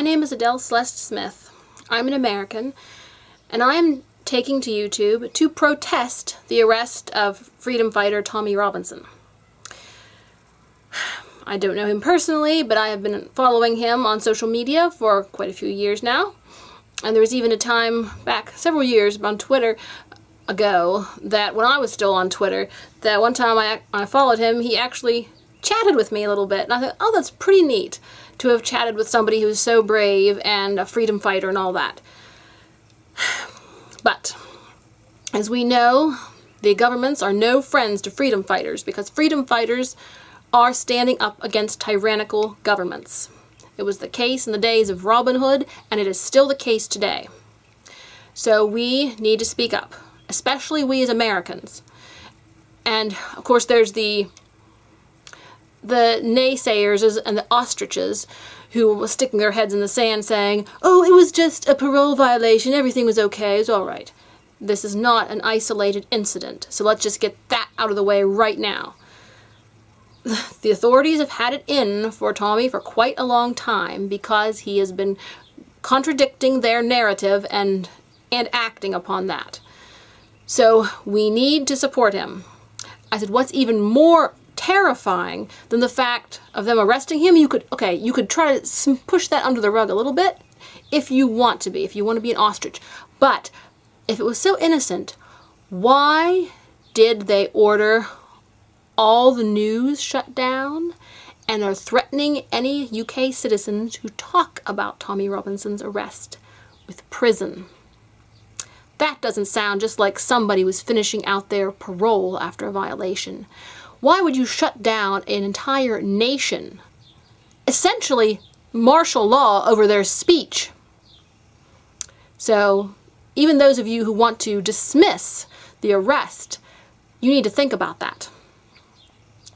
name is Adele Celeste Smith. I'm an American, and I am taking to YouTube to protest the arrest of freedom fighter Tommy Robinson. I don't know him personally, but I have been following him on social media for quite a few years now. And there was even a time back several years on Twitter ago that when I was still on Twitter, that one time I followed him, he actually chatted with me a little bit. And I thought, oh, that's pretty neat to have chatted with somebody who's so brave and a freedom fighter and all that. But as we know, the governments are no friends to freedom fighters because freedom fighters are standing up against tyrannical governments. It was the case in the days of Robin Hood, and it is still the case today. So we need to speak up, especially we as Americans. And of course there's the naysayers and the ostriches who were sticking their heads in the sand saying, oh, it was just a parole violation, everything was okay, it was all right. This is not an isolated incident, so let's just get that out of the way right now. The authorities have had it in for Tommy for quite a long time because he has been contradicting their narrative and acting upon that. So we need to support him. I said, what's even more terrifying than the fact of them arresting him? You could try to push that under the rug a little bit if you want to be an ostrich. But if it was so innocent, why did they order all the news shut down and are threatening any UK citizens who talk about Tommy Robinson's arrest with prison? That doesn't sound just like somebody was finishing out their parole after a violation. Why would you shut down an entire nation? Essentially, martial law over their speech. So, even those of you who want to dismiss the arrest, you need to think about that.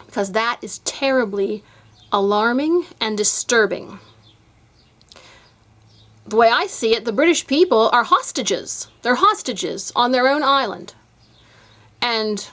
Because that is terribly alarming and disturbing. The way I see it, the British people are hostages. They're hostages on their own island. And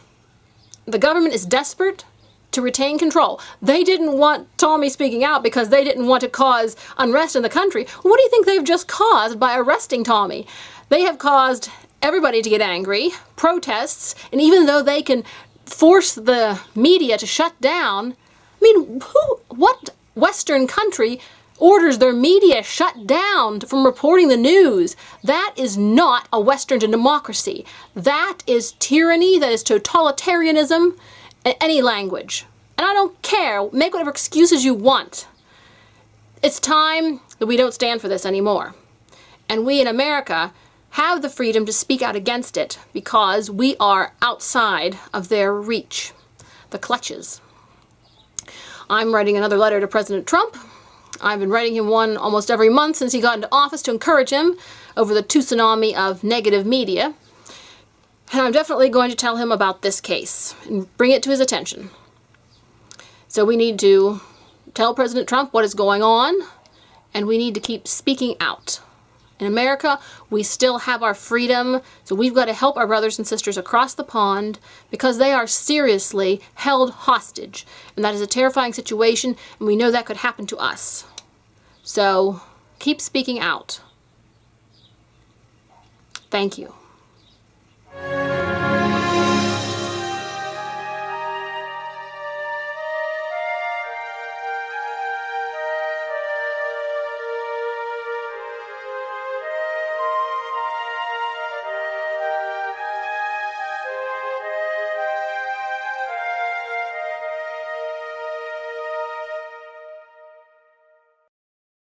the government is desperate to retain control. They didn't want Tommy speaking out because they didn't want to cause unrest in the country. What do you think they've just caused by arresting Tommy? They have caused everybody to get angry, protests, and even though they can force the media to shut down, I mean, what Western country orders their media shut down from reporting the news? That is not a Western democracy. That is tyranny, that is totalitarianism in any language. And I don't care, make whatever excuses you want. It's time that we don't stand for this anymore. And we in America have the freedom to speak out against it because we are outside of their reach, the clutches. I'm writing another letter to President Trump. I've been writing him one almost every month since he got into office to encourage him over the tsunami of negative media. And I'm definitely going to tell him about this case and bring it to his attention. So we need to tell President Trump what is going on, and we need to keep speaking out. In America, we still have our freedom, so we've got to help our brothers and sisters across the pond because they are seriously held hostage. And that is a terrifying situation, and we know that could happen to us. So, keep speaking out. Thank you.